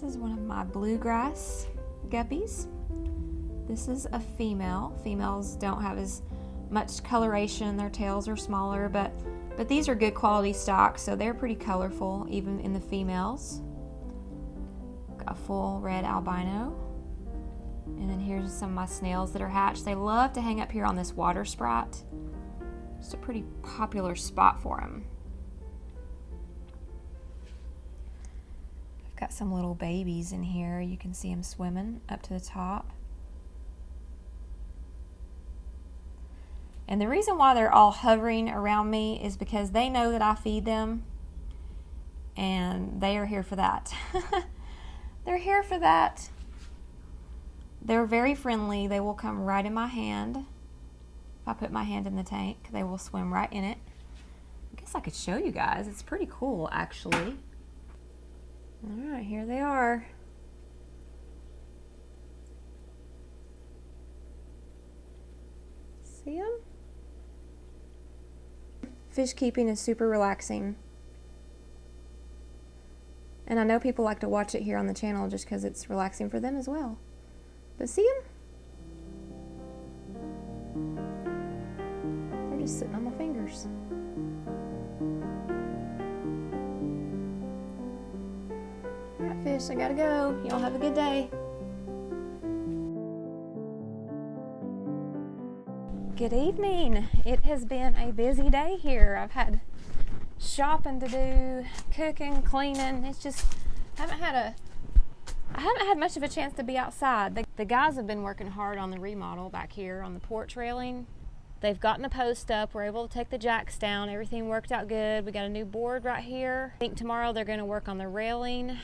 This is one of my bluegrass guppies. This is a female. Females don't have as much coloration. Their tails are smaller, but these are good quality stock, so they're pretty colorful even in the females. Got a full red albino. And then here's some of my snails that are hatched. They love to hang up here on this water sprite. It's a pretty popular spot for them. I've got some little babies in here. You can see them swimming up to the top. And the reason why they're all hovering around me is because they know that I feed them, and they are here for that. They're here for that. They're very friendly. They will come right in my hand. If I put my hand in the tank, they will swim right in it. I guess I could show you guys. It's pretty cool, actually. All right, here they are. See them? Fish keeping is super relaxing. And I know people like to watch it here on the channel just because it's relaxing for them as well. But see them? They're just sitting on my fingers. All right, fish, I gotta go. Y'all have a good day. Good evening. It has been a busy day here. I've had shopping to do, cooking, cleaning. It's just, I haven't had much of a chance to be outside. The guys have been working hard on the remodel back here on the porch railing. They've gotten the post up. We're able to take the jacks down. Everything worked out good. We got a new board right here. I think tomorrow they're going to work on the railing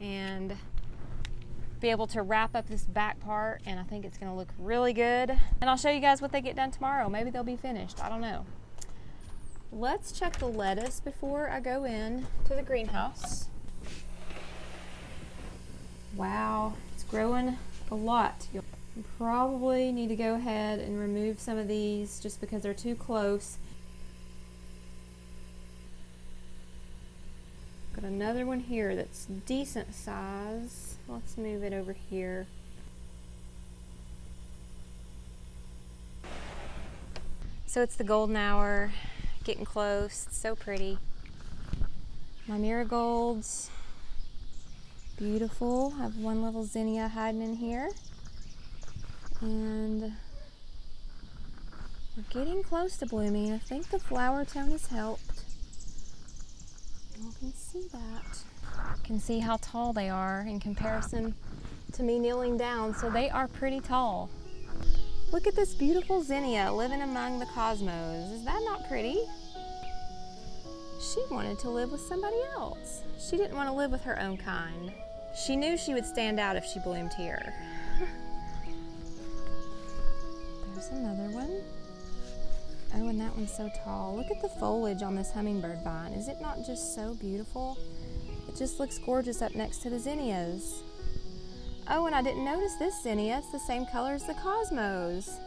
and be able to wrap up this back part, and I think it's going to look really good. And I'll show you guys what they get done tomorrow. Maybe they'll be finished. I don't know. Let's check the lettuce before I go in to the greenhouse. Wow, it's growing a lot. You probably need to go ahead and remove some of these just because they're too close. Got another one here that's decent size. Let's move it over here. So it's the golden hour, getting close. It's so pretty. My marigolds, beautiful. I have one little zinnia hiding in here. And we're getting close to blooming. I think the flower tone has helped. You can see that. You can see how tall they are in comparison to me kneeling down. So they are pretty tall. Look at this beautiful zinnia living among the cosmos. Is that not pretty? She wanted to live with somebody else. She didn't want to live with her own kind. She knew she would stand out if she bloomed here. There's another one. Oh, and that one's so tall. Look at the foliage on this hummingbird vine. Is it not just so beautiful? It just looks gorgeous up next to the zinnias. Oh, and I didn't notice this zinnia. It's the same color as the cosmos.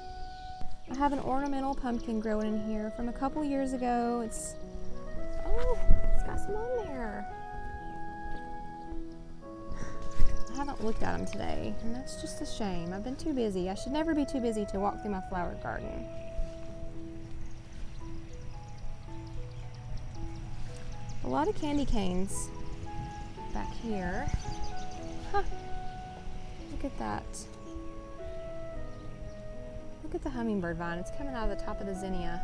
I have an ornamental pumpkin growing in here from a couple years ago. It's got some on there. I haven't looked at them today, and that's just a shame. I've been too busy. I should never be too busy to walk through my flower garden. A lot of candy canes back here. Huh. Look at that. Look at the hummingbird vine. It's coming out of the top of the zinnia.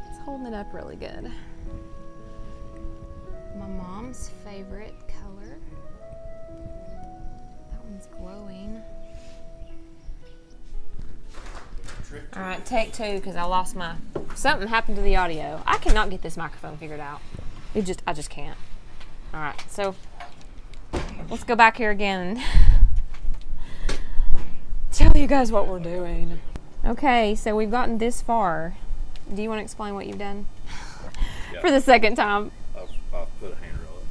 It's holding it up really good. My mom's favorite color. That one's glowing. All right, take two because I lost something happened to the audio. I cannot get this microphone figured out. I just can't. All right, so let's go back here again and tell you guys what we're doing. Okay, so we've gotten this far. Do you want to explain what you've done? Yeah. For the second time? I've put a handrail up.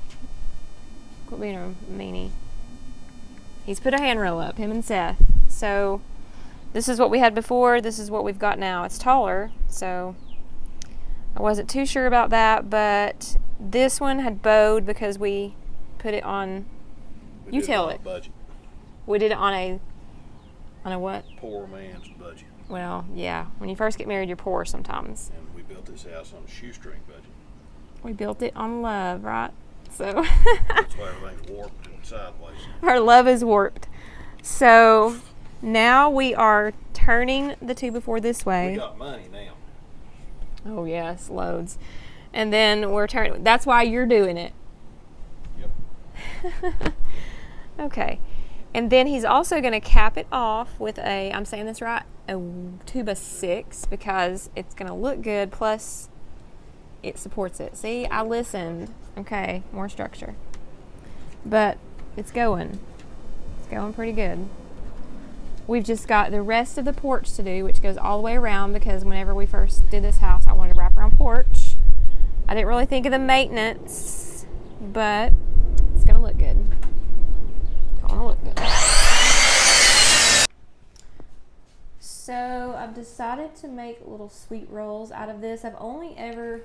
Quit being a meanie. He's put a handrail up, him and Seth. So this is what we had before. This is what we've got now. It's taller, so I wasn't too sure about that, but this one had bowed because we put it on You tell on it. A budget. We did it on a what? Poor man's budget. Well, yeah. When you first get married, you're poor sometimes. And we built this house on a shoestring budget. We built it on love, right? So That's why everything's warped and sideways. our love is warped. So now we are turning the 2x4 this way. We got money now. Oh yes, loads. And then we're turning. That's why you're doing it. Yep. Okay. And then he's also going to cap it off with a, I'm saying this right, a 2x6 because it's going to look good. Plus, it supports it. See, I listened. Okay, more structure. But it's going. It's going pretty good. We've just got the rest of the porch to do, which goes all the way around because whenever we first did this house, I wanted to wrap around porch. I didn't really think of the maintenance, but it's going to look good. So I've decided to make little sweet rolls out of this. I've only ever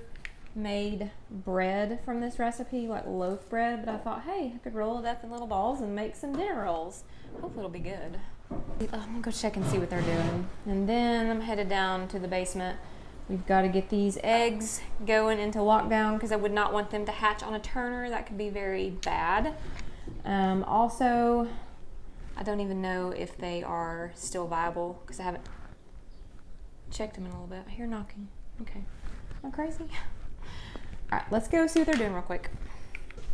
made bread from this recipe, like loaf bread, but I thought, hey, I could roll it up in little balls and make some dinner rolls. Hopefully it'll be good. I'm gonna go check and see what they're doing. And then I'm headed down to the basement. We've got to get these eggs going into lockdown because I would not want them to hatch on a turner. That could be very bad. Also, I don't even know if they are still viable because I haven't checked them in a little bit. I hear knocking. Okay. Am I crazy? All right, let's go see what they're doing real quick.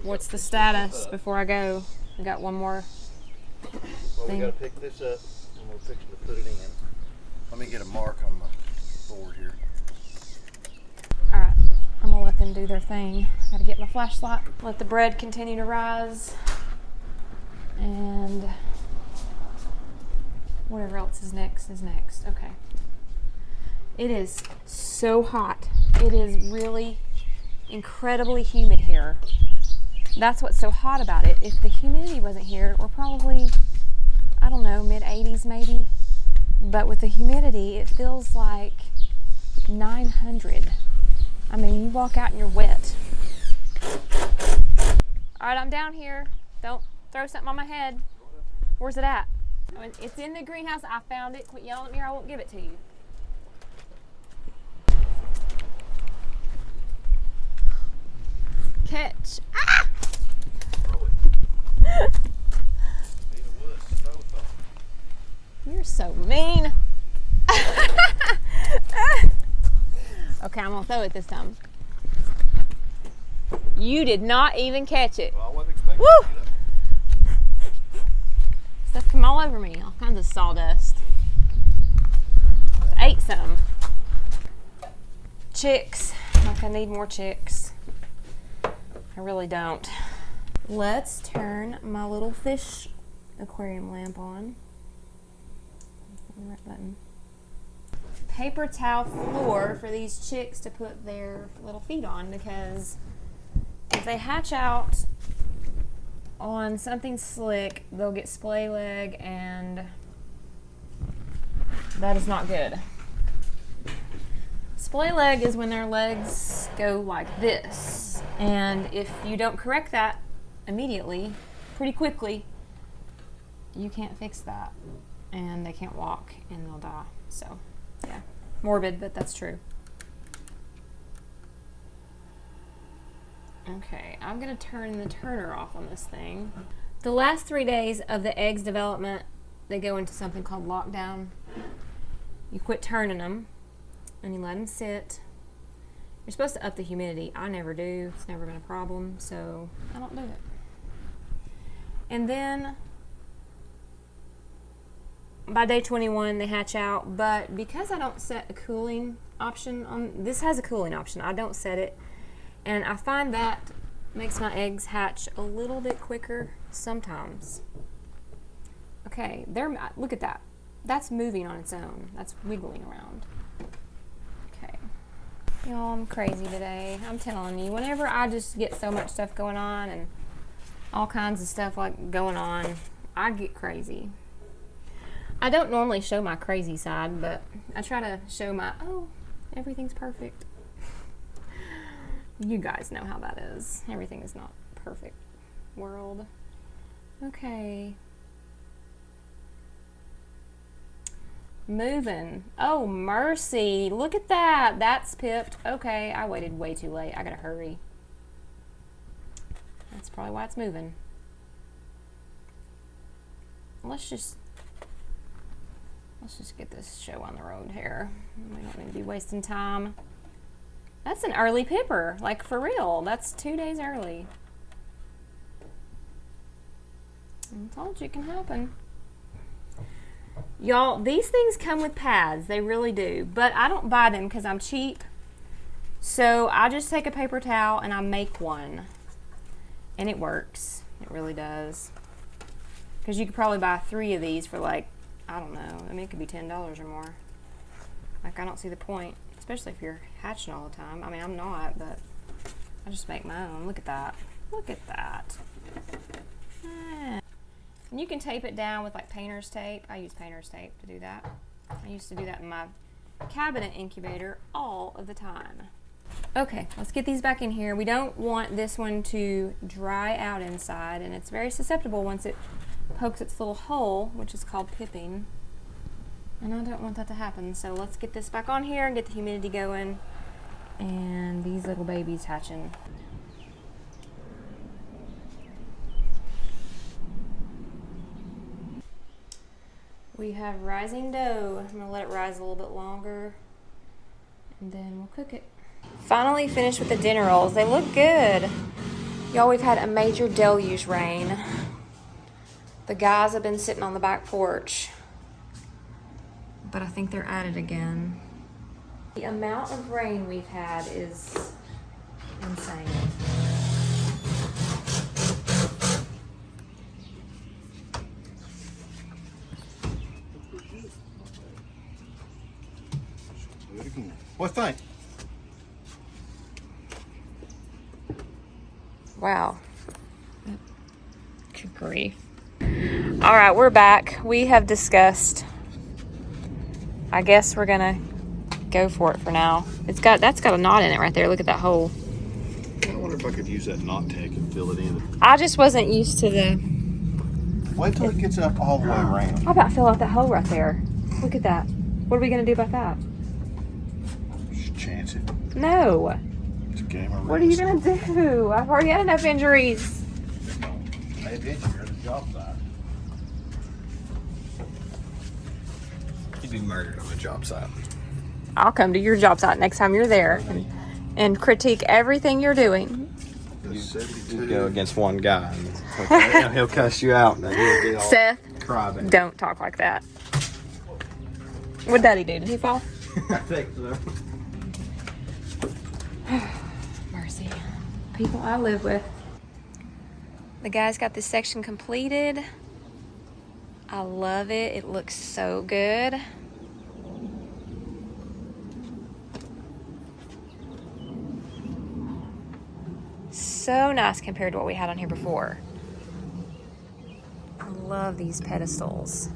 What's the status before I go? We got one more Well, thing. we got to pick this up and we're fixing to put it in. Let me get a mark on my board here. All right, I'm gonna let them do their thing. Gotta get my flashlight. Let the bread continue to rise. And whatever else is next is next. Okay. It is so hot. It is really incredibly humid here. That's what's so hot about it. If the humidity wasn't here, we're probably, I don't know, mid-80s maybe. But with the humidity, it feels like 900. I mean, you walk out and you're wet. All right, I'm down here. Don't throw something on my head. Where's it at? Oh, it's in the greenhouse. I found it. Quit yelling at me or I won't give it to you. Catch. Ah! Throw it. You're so mean. Okay, I'm gonna throw it this time. You did not even catch it. Well, I wasn't expecting Woo! to get up. Stuff come all over me. All kinds of sawdust. I ate some. Chicks. Like I need more chicks. I really don't. Let's turn my little fish aquarium lamp on. Right button. Paper towel floor for these chicks to put their little feet on because if they hatch out on something slick, they'll get splay leg and that is not good. Splay leg is when their legs go like this, and if you don't correct that immediately, pretty quickly, you can't fix that and they can't walk and they'll die. So yeah, morbid, but that's true. Okay, I'm gonna turn the turner off on this thing. The last 3 days of the eggs development, they go into something called lockdown. You quit turning them and you let them sit. You're supposed to up the humidity. I never do. It's never been a problem, so I don't do it. And then by day 21 they hatch out, but because I don't set a cooling option on, this has a cooling option, I don't set it, and I find that makes my eggs hatch a little bit quicker sometimes. Okay, look at that. That's moving on its own. That's wiggling around. Okay. Y'all, I'm crazy today. I'm telling you, whenever I just get so much stuff going on and all kinds of stuff like going on, I get crazy. I don't normally show my crazy side, but I try to show my, oh, everything's perfect. You guys know how that is. Everything is not perfect world. Okay. Moving. Oh, mercy. Look at that. That's pipped. Okay, I waited way too late. I gotta hurry. That's probably why it's moving. Let's just get this show on the road here. We don't need to be wasting time. That's an early pipper, like for real. That's 2 days early. I told you it can happen. Y'all, these things come with pads. They really do. But I don't buy them because I'm cheap. So I just take a paper towel and I make one. And it works. It really does. Because you could probably buy 3 of these for like, I don't know. I mean, it could be $10 or more. Like, I don't see the point. Especially if you're hatching all the time. I mean, I'm not, but I just make my own. Look at that. Look at that. And you can tape it down with like painter's tape. I use painter's tape to do that. I used to do that in my cabinet incubator all of the time. Okay, let's get these back in here. We don't want this one to dry out inside, and it's very susceptible once it pokes its little hole, which is called pipping. And I don't want that to happen, so let's get this back on here and get the humidity going. And these little babies hatching. We have rising dough. I'm gonna let it rise a little bit longer and then we'll cook it. Finally finished with the dinner rolls. They look good. Y'all, we've had a major deluge rain. The guys have been sitting on the back porch, but I think they're at it again. The amount of rain we've had is insane. What thing? Wow. Good grief. All right, we're back. We have discussed. I guess we're gonna go for it for now. That's got a knot in it right there. Look at that hole. I wonder if I could use that knot tack and fill it in. I just wasn't used to the. Wait till it gets up all the way around. How about fill out that hole right there? Look at that. What are we gonna do about that? Just chance it. No. It's a game of What are you gonna do? I've already had enough injuries. I had injury at the job site. You'd be murdered on the job site. I'll come to your job site next time you're there and critique everything you're doing. You go against one guy and he'll cuss you out and then he'll get all Seth, crybaby. don't talk like that. What'd Daddy do? Did he fall? I think so. Mercy. People I live with. The guys got this section completed. I love it. It looks so good. So nice compared to what we had on here before. I love these pedestals.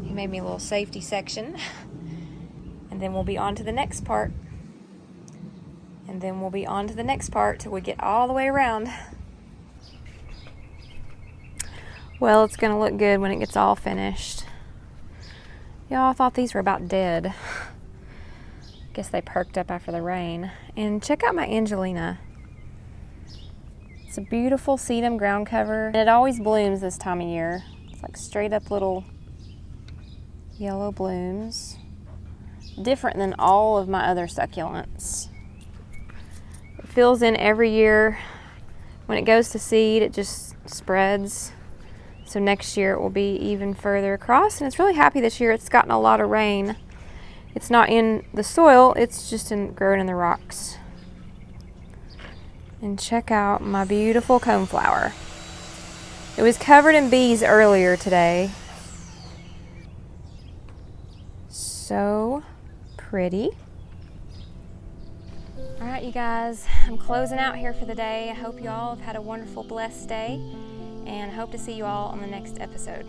He made me a little safety section. And then we'll be on to the next part. And then we'll be on to the next part till we get all the way around. Well, it's gonna look good when it gets all finished. Y'all, I thought these were about dead. Guess they perked up after the rain. And check out my Angelina. It's a beautiful sedum ground cover. And it always blooms this time of year. It's like straight up little yellow blooms. Different than all of my other succulents. It fills in every year. When it goes to seed, it just spreads. So next year it will be even further across. And it's really happy this year. It's gotten a lot of rain. It's not in the soil, it's just growing in the rocks. And check out my beautiful coneflower. It was covered in bees earlier today. So pretty. All right, you guys, I'm closing out here for the day. I hope you all have had a wonderful, blessed day, and hope to see you all on the next episode.